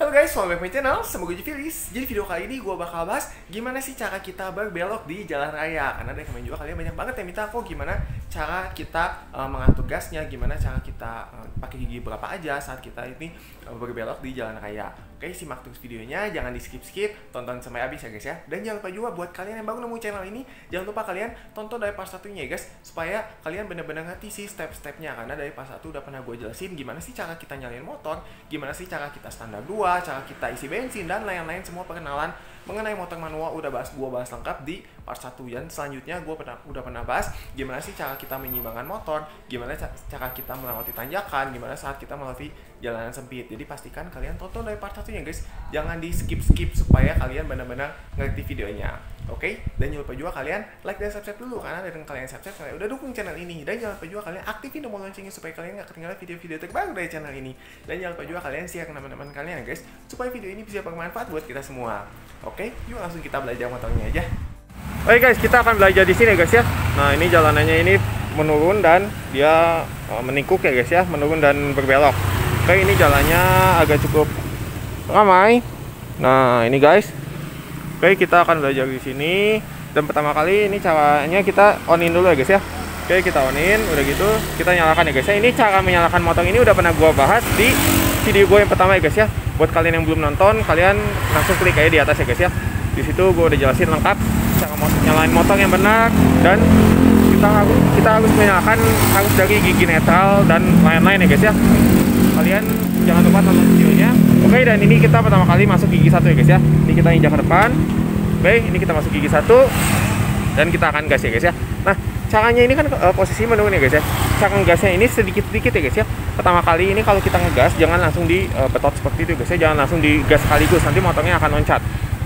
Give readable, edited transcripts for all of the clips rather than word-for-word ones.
Halo guys, welcome back to my channel, sama gue Filis. Jadi video kali ini gue bakal bahas gimana sih cara kita berbelok di jalan raya. Karena dari kemarin juga kalian banyak banget yang minta aku gimana cara kita mengatur gasnya, gimana cara kita pakai gigi berapa aja saat kita ini berbelok di jalan raya. Oke, simak terus videonya, jangan di skip-skip, tonton sampai habis ya guys ya. Dan jangan lupa juga buat kalian yang baru nemu channel ini, jangan lupa kalian tonton dari part satunya ya guys, supaya kalian benar-benar ngerti sih step-stepnya. Karena dari part 1 udah pernah gue jelasin gimana sih cara kita nyalain motor, gimana sih cara kita standar 2, cara kita isi bensin, dan lain-lain. Semua perkenalan mengenai motor manual udah gue bahas lengkap di part 1. Dan selanjutnya gue udah pernah bahas gimana sih cara kita menyeimbangkan motor, gimana cara kita melewati tanjakan, gimana saat kita melewati jalanan sempit. Jadi pastikan kalian tonton dari part 1-nya guys, jangan di skip-skip supaya kalian benar-benar ngerti videonya. Oke, dan jangan lupa juga kalian like dan subscribe dulu, karena dengan kalian subscribe kalian udah dukung channel ini. Dan jangan lupa juga kalian aktifin tombol loncengnya supaya kalian gak ketinggalan video-video terbaru dari channel ini. Dan jangan lupa juga kalian share ke teman-teman kalian ya guys, supaya video ini bisa bermanfaat buat kita semua. Oke, yuk langsung kita belajar motornya aja. Oke guys, kita akan belajar di sini guys ya. Nah, ini jalanannya ini menurun dan dia meningkuk ya guys ya, menurun dan berbelok. Oke, ini jalannya agak cukup ramai. Nah, ini guys. Oke, kita akan belajar di sini. Dan pertama kali ini caranya kita on-in dulu ya guys ya. Oke, kita on-in, udah gitu kita nyalakan ya guys ya. Ini cara menyalakan motor ini udah pernah gua bahas di video gue yang pertama ya guys ya. Buat kalian yang belum nonton, kalian langsung klik aja di atas ya guys ya. Di situ gue udah jelasin lengkap cara nyalain motor yang benar, dan kita harus menyalakan harus dari gigi netral dan lain-lain ya guys ya. Kalian jangan lupa tonton videonya. Oke, dan ini kita pertama kali masuk gigi 1 ya guys ya. Ini kita injak ke depan. Oke, ini kita masuk gigi 1 dan kita akan gas ya guys ya. Nah, caranya ini kan posisi menurun ya guys ya. Cara ngegasnya ini sedikit-sedikit ya guys ya. Pertama kali ini kalau kita ngegas jangan langsung dibetot seperti itu guys ya. Jangan langsung digas sekaligus, nanti motornya akan loncat.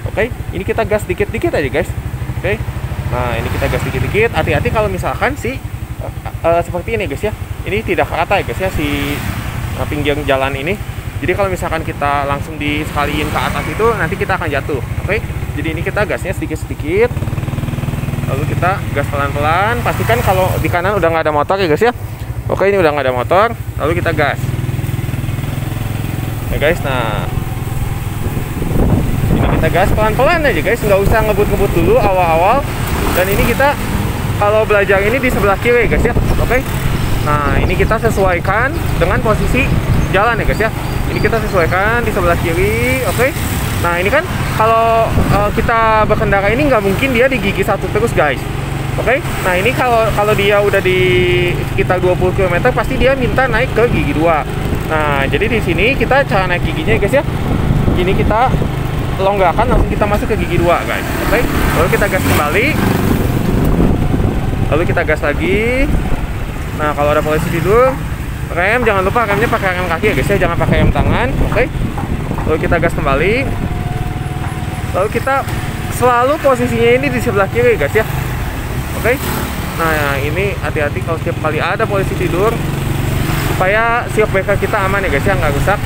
Oke, ini kita gas dikit-dikit aja guys. Oke, nah ini kita gas dikit-dikit. Hati-hati kalau misalkan seperti ini guys ya. Ini tidak rata ya guys ya si pinggir jalan ini. Jadi kalau misalkan kita langsung disekaliin ke atas itu, nanti kita akan jatuh. Oke, jadi ini kita gasnya sedikit-sedikit. Lalu kita gas pelan-pelan. Pastikan kalau di kanan udah nggak ada motor ya guys ya. Oke, ini udah nggak ada motor. Lalu kita gas. Ya guys, nah ini kita gas pelan-pelan aja guys, nggak usah ngebut-ngebut dulu awal-awal. Dan ini kita kalau belajar ini di sebelah kiri guys ya. Oke, nah ini kita sesuaikan dengan posisi jalan ya guys ya. Ini kita sesuaikan di sebelah kiri. Oke, nah ini kan kalau kita berkendara ini nggak mungkin dia di gigi 1 terus guys. Oke, nah ini kalau dia udah di sekitar 20 km pasti dia minta naik ke gigi 2. Nah, jadi di sini kita cara naik giginya guys ya. Ini kita longgarkan, langsung kita masuk ke gigi 2 guys. Oke, lalu kita gas kembali. Lalu kita gas lagi. Nah, kalau ada polisi tidur, rem jangan lupa remnya pakai rem kaki ya guys ya, jangan pakai rem tangan. Oke, lalu kita gas kembali. Lalu kita selalu posisinya ini di sebelah kiri guys ya. Oke, nah ini hati-hati kalau setiap kali ada polisi tidur, supaya shock breaker kita aman ya guys ya, nggak rusak.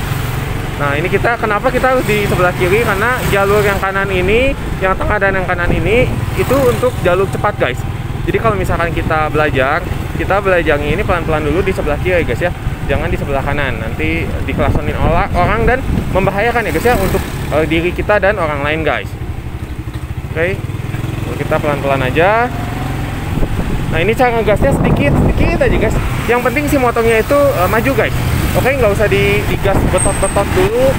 Nah, ini kenapa kita harus di sebelah kiri, karena jalur yang kanan ini, yang tengah dan yang kanan ini itu untuk jalur cepat guys. Jadi kalau misalkan kita belajarnya ini pelan-pelan dulu di sebelah kiri guys ya, jangan di sebelah kanan, nanti dikelasonin orang dan membahayakan ya guys ya untuk diri kita dan orang lain guys. Oke, kita pelan-pelan aja. Nah, ini cara ngegasnya sedikit aja guys. Yang penting si motornya itu maju guys. Oke, nggak usah digas betot-betot dulu,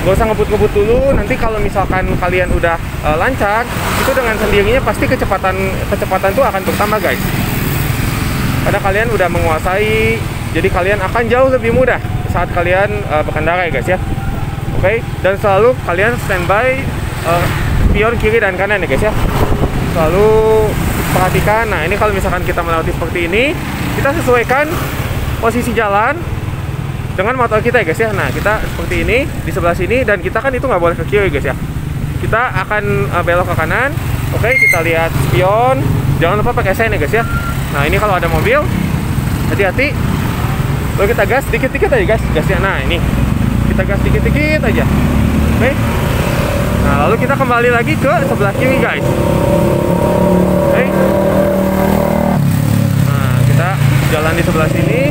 nggak usah ngebut-ngebut dulu. Nanti kalau misalkan kalian udah lancar, itu dengan sendirinya pasti kecepatan itu akan bertambah guys. Karena kalian udah menguasai, jadi kalian akan jauh lebih mudah saat kalian berkendara ya guys ya. Oke, dan selalu kalian standby spion kiri dan kanan ya guys ya. Selalu perhatikan. Nah, ini kalau misalkan kita melewati seperti ini, kita sesuaikan posisi jalan dengan motor kita ya guys ya. Nah, kita seperti ini di sebelah sini, dan kita kan itu nggak boleh ke kiri guys ya. Kita akan belok ke kanan. Oke, kita lihat spion, jangan lupa pakai sein ya guys ya. Nah, ini kalau ada mobil, hati-hati. Lalu kita gas dikit-dikit aja guys gasnya. Nah, ini kita gas dikit-dikit aja. Oke, nah lalu kita kembali lagi ke sebelah kiri guys. Oke, nah kita jalan di sebelah sini.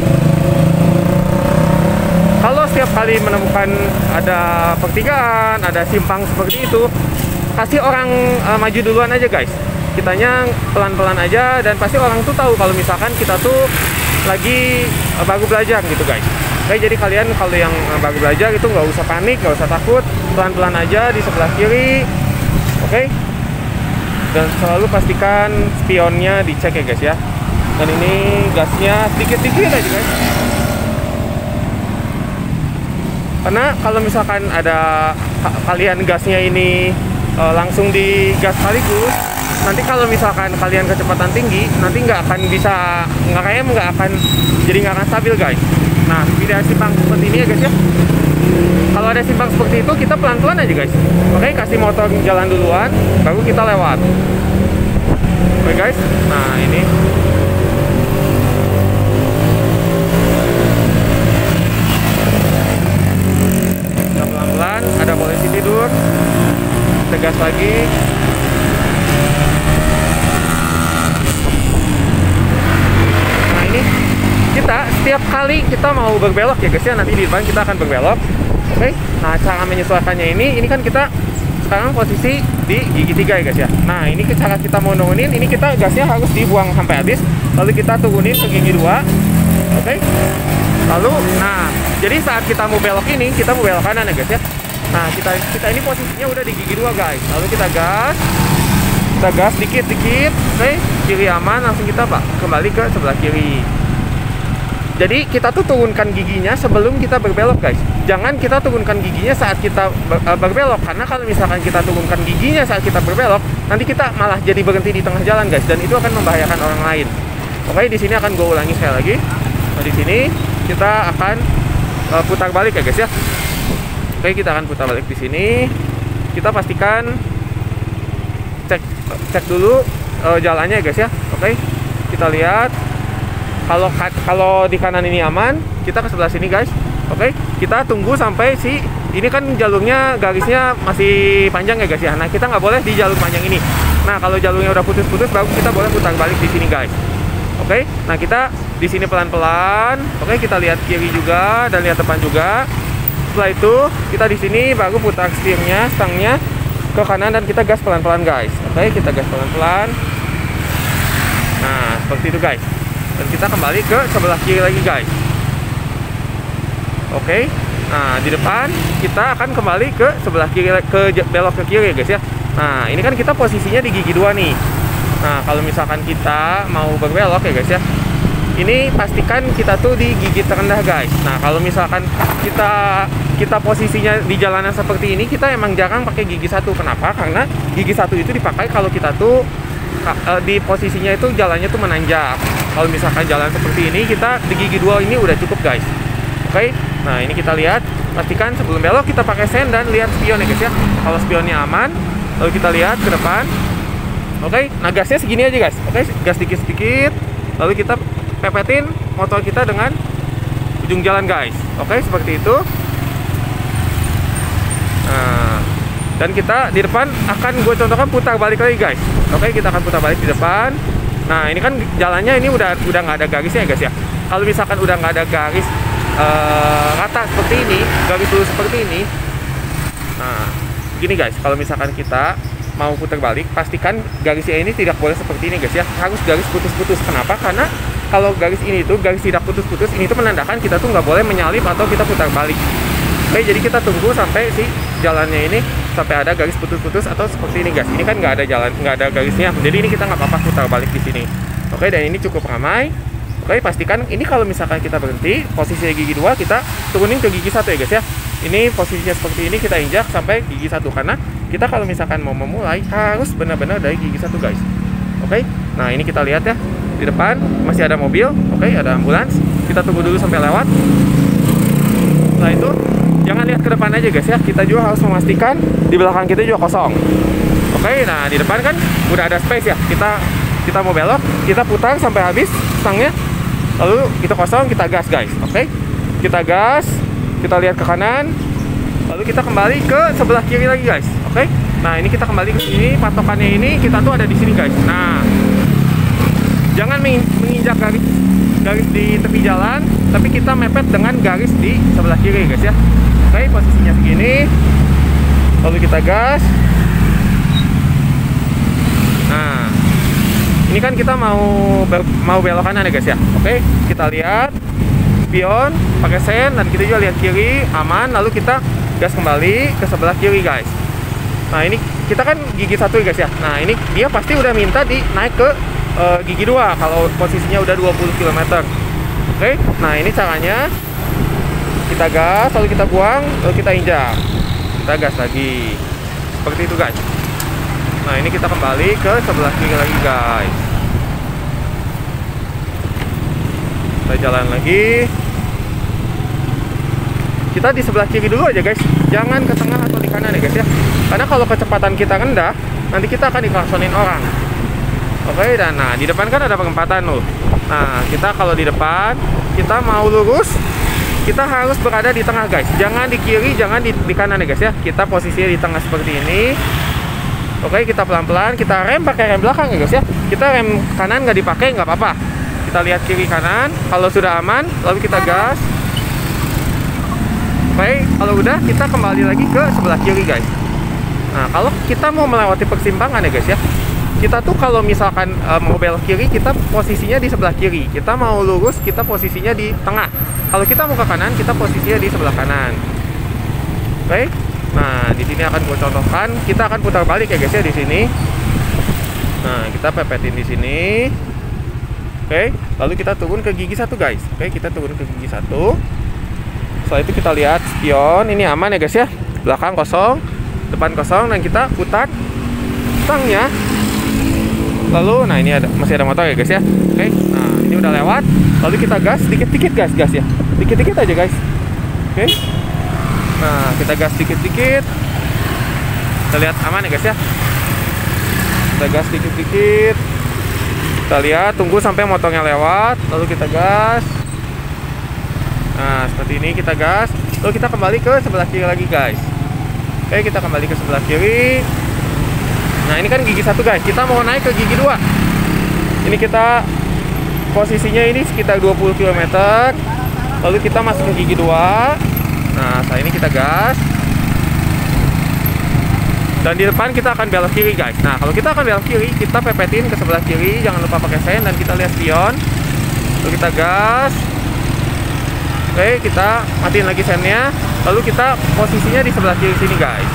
kalau setiap kali menemukan ada pertigaan, ada simpang seperti itu, kasih orang maju duluan aja guys. Kitanya pelan-pelan aja, dan pasti orang tuh tahu kalau misalkan kita tuh lagi baru belajar gitu guys. Oke, jadi kalian kalau yang baru belajar itu nggak usah panik, nggak usah takut, pelan-pelan aja di sebelah kiri. Oke, dan selalu pastikan spionnya dicek ya guys ya. Dan ini gasnya sedikit-sedikit aja guys, karena kalau misalkan ada kalian gasnya ini langsung digas sekaligus, nanti kalau misalkan kalian kecepatan tinggi, nanti nggak akan stabil guys. Nah, tidak simpang seperti ini ya guys ya. Kalau ada simpang seperti itu, kita pelan-pelan aja guys. Oke, kasih motor jalan duluan, baru kita lewat. Oke guys, nah ini kita pelan-pelan, ada polisi tidur, tegas lagi. Kita setiap kali kita mau berbelok ya guys ya, nanti di depan kita akan berbelok. Oke, nah cara menyesuaikannya ini kan kita sekarang posisi di gigi 3 ya guys ya. Nah ini cara kita mau nurunin, ini kita gasnya harus dibuang sampai habis, lalu kita turunin ke gigi 2. Oke, lalu nah jadi saat kita mau belok ini, kita mau belok kanan ya guys ya. Nah kita ini posisinya udah di gigi 2 guys, lalu kita gas dikit-dikit. Oke, kiri aman, langsung kita kembali ke sebelah kiri. Jadi kita tuh turunkan giginya sebelum kita berbelok guys. Jangan kita turunkan giginya saat kita berbelok, karena kalau misalkan kita turunkan giginya saat kita berbelok, nanti kita malah jadi berhenti di tengah jalan guys, dan itu akan membahayakan orang lain. Oke, di sini akan gue ulangi sekali lagi. Nah, di sini kita akan putar balik ya guys ya. Oke, kita akan putar balik di sini. Kita pastikan cek dulu jalannya ya guys ya. Oke, kita lihat. Kalau di kanan ini aman, kita ke sebelah sini guys. Oke, kita tunggu sampai ini kan jalurnya garisnya masih panjang ya guys ya. Nah, kita nggak boleh di jalur panjang ini. Nah, kalau jalurnya udah putus-putus, baru kita boleh putar balik di sini guys. Oke, nah kita di sini pelan-pelan. Oke, kita lihat kiri juga dan lihat depan juga. Setelah itu kita di sini baru putar setirnya, stangnya ke kanan, dan kita gas pelan-pelan guys. Oke, kita gas pelan-pelan. Nah, seperti itu guys. Dan kita kembali ke sebelah kiri lagi guys. Oke, nah di depan kita akan kembali ke sebelah kiri, belok ke kiri ya guys ya. Nah ini kan kita posisinya di gigi 2 nih. Nah kalau misalkan kita mau berbelok ya guys ya, ini pastikan kita tuh di gigi terendah guys. Nah kalau misalkan kita posisinya di jalanan seperti ini, kita emang jarang pakai gigi 1. Kenapa? Karena gigi 1 itu dipakai kalau kita tuh di posisinya itu jalannya tuh menanjak. Kalau misalkan jalan seperti ini, kita di gigi 2 ini udah cukup guys. Oke, nah ini kita lihat, pastikan sebelum belok kita pakai sen dan lihat spion ya guys ya. Kalau spionnya aman, lalu kita lihat ke depan. Oke, nah gasnya segini aja guys. Oke, gas dikit-sedikit, lalu kita pepetin motor kita dengan ujung jalan guys. Oke, seperti itu. Nah, dan kita di depan akan gue contohkan putar balik lagi guys. Oke, kita akan putar balik di depan. Nah ini kan jalannya ini udah nggak ada garisnya ya guys ya. Kalau misalkan udah nggak ada garis rata seperti ini, garis lurus seperti ini. Nah gini guys, kalau misalkan kita mau putar balik, pastikan garisnya ini tidak boleh seperti ini guys ya. Harus garis putus-putus. Kenapa? Karena kalau garis ini tuh garis tidak putus-putus, ini tuh menandakan kita tuh nggak boleh menyalip atau kita putar balik. Oke, jadi kita tunggu sampai jalannya ini sampai ada garis putus-putus atau seperti ini guys. Ini kan nggak ada garisnya. Jadi ini kita nggak apa-apa putar balik di sini. Oke, dan ini cukup ramai. Oke, pastikan ini kalau misalkan kita berhenti, posisinya gigi 2 kita turunin ke gigi 1 ya guys ya. Ini posisinya seperti ini, kita injak sampai gigi 1, karena kita kalau misalkan mau memulai harus benar-benar dari gigi 1 guys. Oke, nah ini kita lihat ya, di depan masih ada mobil. Oke, ada ambulans. Kita tunggu dulu sampai lewat. Setelah itu jangan lihat ke depan aja guys ya, kita juga harus memastikan di belakang kita juga kosong. Oke, nah di depan kan udah ada space ya, kita mau belok, kita putar sampai habis stangnya, lalu kita kosong, kita gas guys. Oke, kita gas, kita lihat ke kanan, lalu kita kembali ke sebelah kiri lagi guys. Oke, nah ini kita kembali ke sini, patokannya ini kita tuh ada di sini guys. Nah jangan menginjak garis garis di tepi jalan, tapi kita mepet dengan garis di sebelah kiri guys ya. Oke, posisinya segini. Lalu kita gas. Nah, ini kan kita mau belok kanan ya guys ya. Oke, kita lihat spion, pakai sen, dan kita juga lihat kiri, aman. Lalu kita gas kembali ke sebelah kiri guys. Nah, ini kita kan gigi 1 guys ya. Nah, ini dia pasti udah minta naik ke gigi 2 kalau posisinya udah 20 km. Oke, nah ini caranya. Kita gas, lalu kita buang, lalu kita injak. Kita gas lagi. Seperti itu guys. Nah, ini kita kembali ke sebelah kiri lagi guys. Kita jalan lagi. Kita di sebelah kiri dulu aja guys. Jangan ke tengah atau di kanan ya guys ya. Karena kalau kecepatan kita rendah, nanti kita akan diklaksonin orang. Oke, dan nah di depan kan ada perempatan loh. Nah, kita kalau di depan, kita mau lurus, kita harus berada di tengah guys. Jangan di kiri, jangan di kanan ya guys ya. Kita posisinya di tengah seperti ini. Oke, kita pelan-pelan, kita rem pakai rem belakang ya guys ya. Kita rem kanan nggak dipakai, nggak apa-apa. Kita lihat kiri kanan, kalau sudah aman, lalu kita gas. Oke, kalau udah, kita kembali lagi ke sebelah kiri guys. Nah, kalau kita mau melewati persimpangan ya guys ya, kita tuh kalau misalkan mau belok kiri, kita posisinya di sebelah kiri. Kita mau lurus, kita posisinya di tengah. Kalau kita mau ke kanan, kita posisinya di sebelah kanan. Oke. Nah, di sini akan gue contohkan. Kita akan putar balik ya guys ya di sini. Nah, kita pepetin di sini. Oke. Lalu kita turun ke gigi 1 guys. Oke, kita turun ke gigi 1. Setelah itu kita lihat spion. Ini aman ya guys ya. Belakang kosong, depan kosong, dan kita putar stangnya. Lalu, nah ini masih ada motor ya guys ya. Oke. Nah, ini udah lewat. Lalu kita gas dikit-dikit guys ya. Dikit-dikit aja guys. Oke. Nah, kita gas dikit-dikit. Kita lihat aman ya guys ya. Kita gas dikit-dikit. Kita lihat, tunggu sampai motornya lewat. Lalu kita gas. Nah, seperti ini kita gas. Lalu kita kembali ke sebelah kiri lagi guys. Oke, kita kembali ke sebelah kiri. Nah, ini kan gigi 1 guys. Kita mau naik ke gigi 2. Ini kita posisinya ini sekitar 20 km. Lalu kita masuk ke gigi 2. Nah, saat ini kita gas. Dan di depan kita akan belok kiri guys. Nah, kalau kita akan belok kiri, kita pepetin ke sebelah kiri. Jangan lupa pakai sen, dan kita lihat spion. Lalu kita gas. Oke, kita matiin lagi sennya. Lalu kita posisinya di sebelah kiri sini guys.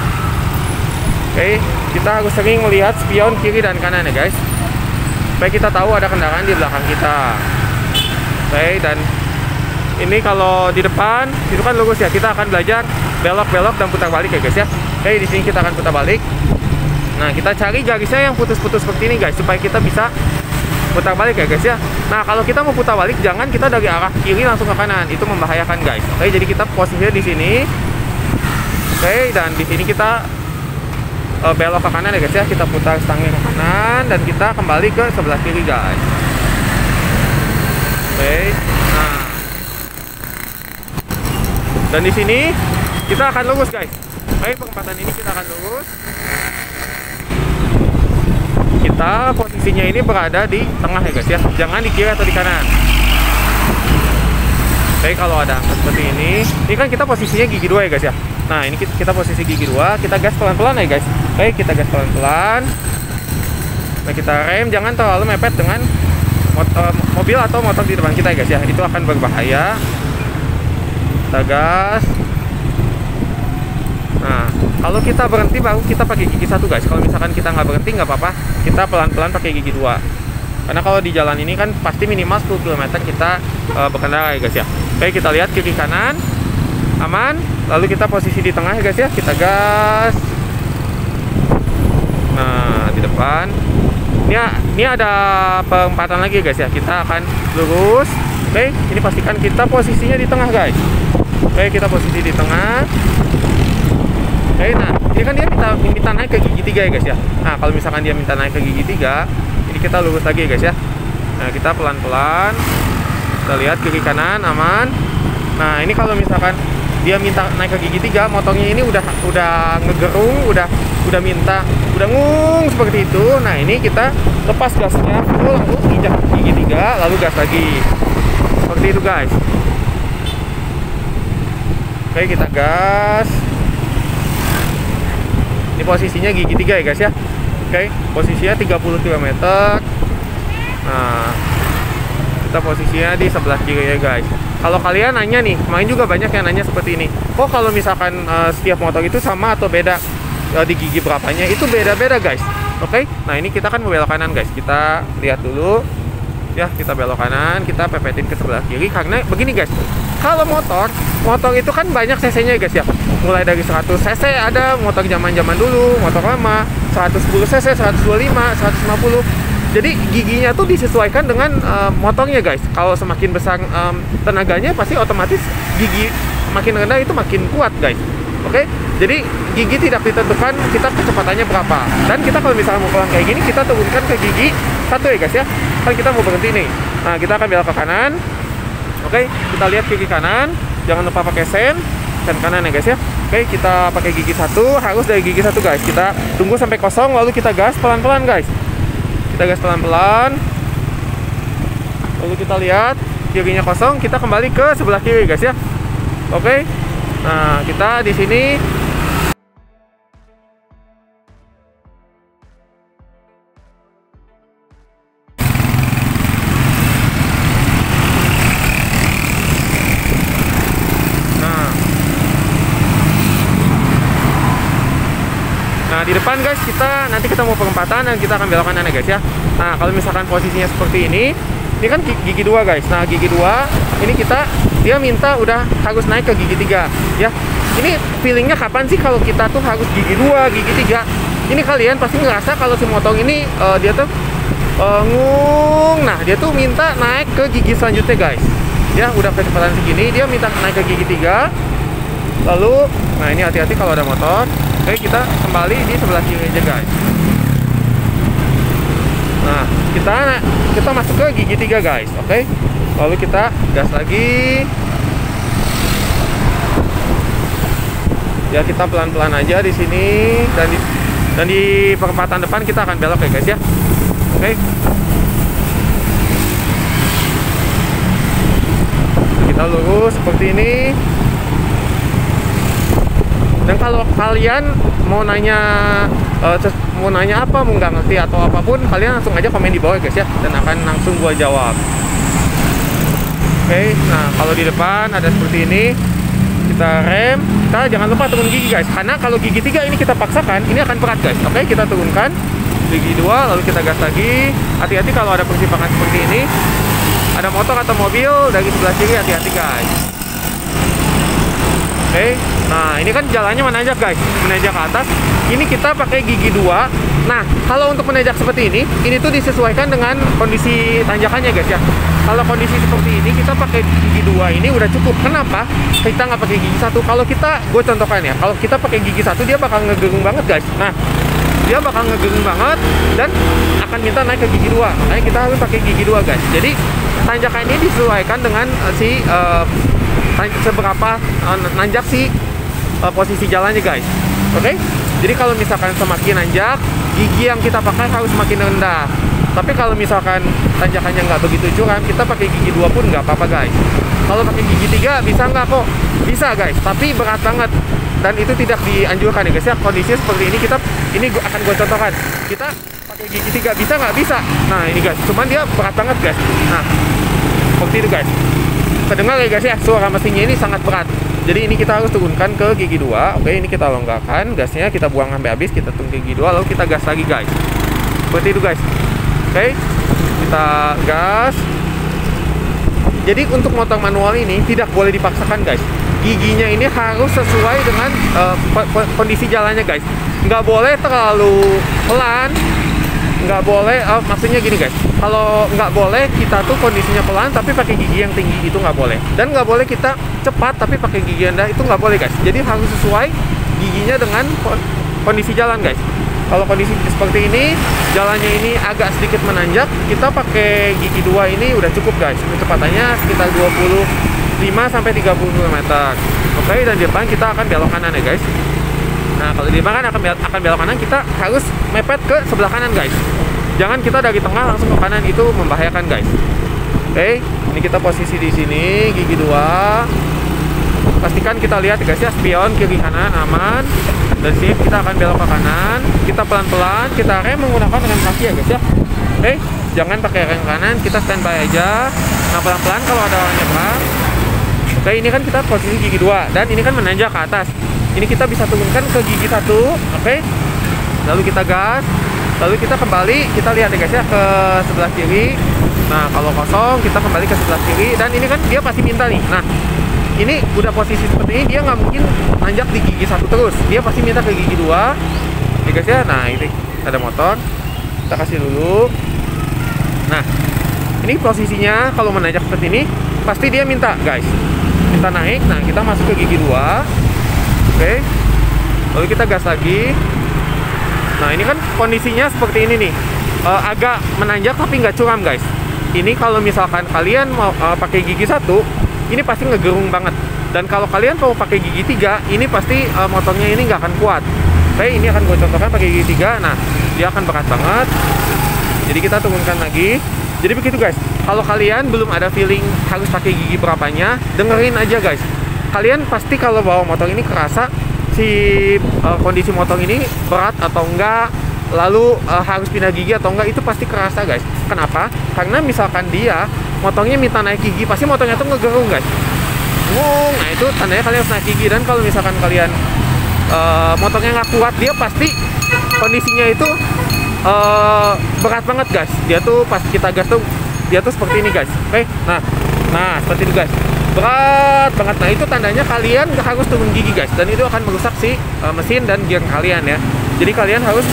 Oke, kita harus sering melihat spion kiri dan kanan ya guys, supaya kita tahu ada kendaraan di belakang kita. Oke, dan ini kalau di depan itu kan lurus ya, kita akan belajar belok-belok dan putar balik ya guys ya. Oke, di sini kita akan putar balik. Nah, kita cari garisnya yang putus-putus seperti ini guys, supaya kita bisa putar balik ya guys ya. Nah, kalau kita mau putar balik, jangan kita dari arah kiri langsung ke kanan, itu membahayakan guys. Oke, jadi kita posisinya di sini. Oke, dan di sini kita belok ke kanan ya guys ya. Kita putar stangnya ke kanan dan kita kembali ke sebelah kiri guys. Oke. Nah, dan di sini kita akan lurus guys. Oke, perempatan ini kita akan lurus. Kita posisinya ini berada di tengah ya guys ya. Jangan di kiri atau di kanan. Oke, kalau ada seperti ini kan kita posisinya gigi 2 ya guys ya. Nah, ini kita posisi gigi 2. Kita gas pelan-pelan ya guys. Oke, kita gas pelan-pelan. Nah, kita rem, jangan terlalu mepet dengan mobil atau motor di depan kita ya guys ya. Itu akan berbahaya. Kita gas. Nah, kalau kita berhenti baru kita pakai gigi 1 guys. Kalau misalkan kita nggak berhenti nggak apa-apa, kita pelan-pelan pakai gigi 2. Karena kalau di jalan ini kan pasti minimal 10 km kita berkendara ya guys ya. Oke, kita lihat kiri kanan aman. Lalu kita posisi di tengah ya guys ya. Kita gas. Nah, di depan ini ada perempatan lagi guys ya. Kita akan lurus. Oke, ini pastikan kita posisinya di tengah guys. Oke, kita posisi di tengah. Oke, nah ini kan dia minta naik ke gigi 3 ya guys ya. Nah, kalau misalkan dia minta naik ke gigi 3, ini kita lurus lagi ya guys ya. Nah, kita pelan-pelan. Kita lihat kiri kanan aman. Nah, ini kalau misalkan dia minta naik ke gigi 3, motornya ini udah ngegerung, udah ngung seperti itu. Nah, ini kita lepas gasnya full, lalu injak gigi 3, lalu gas lagi. Seperti itu guys. Oke, kita gas. Ini posisinya gigi 3 ya guys ya. Oke, posisinya 30 km. Nah, kita posisinya di sebelah kiri ya guys. Kalau kalian nanya nih, kemarin juga banyak yang nanya seperti ini. Kok kalau misalkan setiap motor itu sama atau beda di gigi berapanya? Itu beda-beda guys. Oke, nah ini kita kan mau belok kanan guys. Kita lihat dulu. Ya, kita belok kanan, kita pepetin ke sebelah kiri. Karena begini guys, kalau motor itu kan banyak cc-nya guys ya. Mulai dari 100 cc ada motor zaman-zaman dulu, motor lama, 110 cc, 125, 150. Jadi giginya tuh disesuaikan dengan motornya guys. Kalau semakin besar tenaganya, pasti otomatis gigi makin rendah itu makin kuat guys. Oke, jadi gigi tidak ditentukan kita kecepatannya berapa. Dan kita kalau misalnya mau pelan kayak gini, kita turunkan ke gigi 1 ya guys ya. Kan kita mau berhenti nih. Nah, kita akan belok ke kanan. Oke, kita lihat kiri kanan. Jangan lupa pakai sen kanan ya guys ya. Oke, kita pakai gigi 1, harus dari gigi 1 guys. Kita tunggu sampai kosong, lalu kita gas pelan-pelan guys. Kita gas pelan-pelan. Lalu kita lihat kirinya kosong, kita kembali ke sebelah kiri guys ya. Oke. Nah, kita di sini Nah, di depan guys, nanti kita mau perempatan dan kita akan belok kanan ya guys ya. Nah, kalau misalkan posisinya seperti ini kan gigi 2 guys. Nah, gigi 2 ini dia minta udah harus naik ke gigi 3 ya. Ini feelingnya kapan sih kalau kita tuh harus gigi 2, gigi 3? Ini kalian pasti ngerasa kalau si motor ini dia tuh nah dia tuh minta naik ke gigi selanjutnya guys. Ya, udah kecepatan segini, dia minta naik ke gigi 3. Lalu, nah ini hati-hati kalau ada motor. Oke, kita kembali di sebelah kiri aja guys. Nah, kita masuk ke gigi 3 guys. Oke, lalu kita gas lagi. Ya, kita pelan-pelan aja di sini, dan di perempatan depan kita akan belok ya guys ya. Oke, kita lurus seperti ini. Dan kalau kalian mau nanya apa, mau nggak ngerti atau apapun, kalian langsung aja komen di bawah guys ya, dan akan langsung gua jawab. Oke, nah kalau di depan ada seperti ini, kita rem, kita jangan lupa turun gigi guys, karena kalau gigi 3 ini kita paksakan, ini akan berat guys. Oke, kita turunkan gigi 2, lalu kita gas lagi. Hati-hati kalau ada persimpangan seperti ini, ada motor atau mobil dari sebelah kiri, hati-hati guys. Oke, nah ini kan jalannya menanjak guys, menanjak ke atas. Ini kita pakai gigi 2. Nah, kalau untuk menanjak seperti ini tuh disesuaikan dengan kondisi tanjakannya guys ya. Kalau kondisi seperti ini, kita pakai gigi 2 ini udah cukup. Kenapa? Kita nggak pakai gigi 1. Kalau gue contohkan ya, kalau kita pakai gigi 1, dia bakal ngegerung banget guys. Nah, dia bakal ngegerung banget dan akan minta naik ke gigi 2. Makanya kita harus pakai gigi 2 guys. Jadi tanjakan ini disesuaikan dengan seberapa nanjak si posisi jalannya guys. Oke, jadi kalau misalkan semakin nanjak, gigi yang kita pakai harus semakin rendah. Tapi kalau misalkan tanjakannya nggak begitu curam, kita pakai gigi 2 pun nggak apa-apa guys. Kalau pakai gigi 3 bisa nggak kok? Bisa guys, tapi berat banget dan itu tidak dianjurkan ya guys ya. Kondisi seperti ini akan gue contohkan. Kita pakai gigi 3 bisa nggak? Bisa. Nah ini guys, cuman dia berat banget guys. Nah seperti itu guys. Kedengar ya guys ya, suara mesinnya ini sangat berat. Jadi ini kita harus turunkan ke gigi 2. Oke, ini kita longgarkan gasnya, kita buang sampai habis, kita turun ke gigi 2, lalu kita gas lagi guys. Seperti itu guys. Oke, kita gas. Jadi untuk motor manual ini tidak boleh dipaksakan guys. Giginya ini harus sesuai dengan kondisi jalannya guys. Nggak boleh terlalu pelan, nggak boleh, maksudnya gini guys, kalau nggak boleh kita tuh kondisinya pelan tapi pakai gigi yang tinggi, itu nggak boleh. Dan nggak boleh kita cepat tapi pakai gigi rendah, itu nggak boleh guys. Jadi harus sesuai giginya dengan kondisi jalan guys. Kalau kondisi seperti ini, jalannya ini agak sedikit menanjak, kita pakai gigi 2 ini udah cukup guys. Kecepatannya sekitar 25-30 km. Oke, dan di depan kita akan belok kanan ya guys. Nah, kalau di depan akan belok kanan, kita harus mepet ke sebelah kanan guys. Jangan kita dari tengah langsung ke kanan, itu membahayakan guys. Oke, ini kita posisi di sini, gigi 2. Pastikan kita lihat guys ya, spion kiri kanan aman. Dan sini kita akan belok ke kanan. Kita pelan-pelan, kita rem menggunakan rem kaki ya guys ya. Oke, jangan pakai rem kanan, kita standby aja. Nah, pelan-pelan kalau ada orang nyebrang. Oke, ini kan kita posisi gigi 2 dan ini kan menanjak ke atas. Ini kita bisa turunkan ke gigi 1. Oke. Lalu kita gas. Lalu kita kembali, kita lihat ya guys ya ke sebelah kiri. Nah, kalau kosong kita kembali ke sebelah kiri dan ini kan dia pasti minta nih. Nah, ini udah posisi seperti ini, dia nggak mungkin nanjak di gigi 1 terus. Dia pasti minta ke gigi 2. Ya guys ya. Nah, ini ada motor. Kita kasih dulu. Nah, ini posisinya kalau menanjak seperti ini pasti dia minta guys. Minta naik. Nah, kita masuk ke gigi 2. Oke. Lalu kita gas lagi. Nah, ini kan kondisinya seperti ini nih. Agak menanjak tapi nggak curam guys. Ini kalau misalkan kalian mau pakai gigi 1, ini pasti ngegerung banget. Dan kalau kalian mau pakai gigi 3, ini pasti motornya ini nggak akan kuat. Oke, ini akan gue contohkan pakai gigi 3. Nah, dia akan berat banget. Jadi kita turunkan lagi. Jadi begitu guys. Kalau kalian belum ada feeling harus pakai gigi berapanya, dengerin aja guys. Kalian pasti kalau bawa motor ini kerasa si kondisi motor ini berat atau enggak, lalu harus pindah gigi atau enggak, itu pasti kerasa guys. Kenapa? Karena misalkan dia motornya minta naik gigi, pasti motornya tuh ngegerung guys. Nah, itu tandanya kalian harus naik gigi. Dan kalau misalkan kalian motornya nggak kuat, dia pasti kondisinya itu berat banget guys. Dia tuh pas kita gas tuh dia tuh seperti ini guys. Oke, nah seperti itu guys, berat banget. Nah, itu tandanya kalian harus turun gigi guys, dan itu akan merusak si mesin dan gear kalian ya. Jadi kalian harus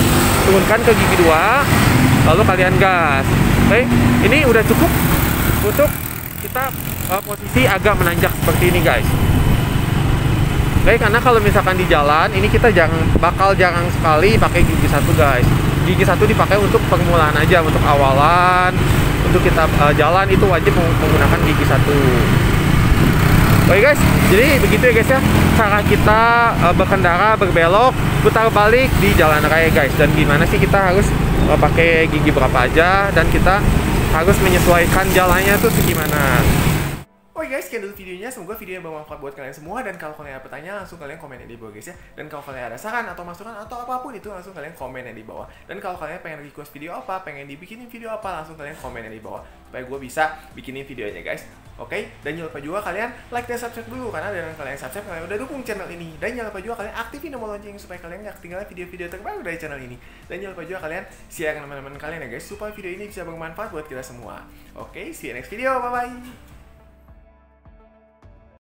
turunkan ke gigi 2, lalu kalian gas. Oke, ini udah cukup untuk kita posisi agak menanjak seperti ini guys. Oke, karena kalau misalkan di jalan ini kita bakal jarang sekali pakai gigi 1 guys. Gigi 1 dipakai untuk permulaan aja, untuk awalan, untuk kita jalan itu wajib menggunakan gigi 1. Oke guys, jadi begitu ya guys ya, cara kita berkendara, berbelok, putar balik di jalan raya guys. Dan gimana sih kita harus pakai gigi berapa aja, dan kita harus menyesuaikan jalannya tuh segimana. Oke guys, sekian dulu videonya. Semoga videonya bermanfaat buat kalian semua. Dan kalau kalian ada pertanyaan, langsung kalian komen di bawah guys ya. Dan kalau kalian ada saran atau masukan atau apapun itu, langsung kalian komen di bawah. Dan kalau kalian pengen request video apa, pengen dibikinin video apa, langsung kalian komen di bawah, supaya gue bisa bikinin videonya guys. Oke, dan jangan lupa juga kalian like dan subscribe dulu, karena dengan kalian subscribe kalian udah dukung channel ini. Dan jangan lupa juga kalian aktifin tombol lonceng supaya kalian nggak ketinggalan video-video terbaru dari channel ini. Dan jangan lupa juga kalian share ke teman-teman kalian ya guys, supaya video ini bisa bermanfaat buat kita semua. Oke, see you next video, bye bye.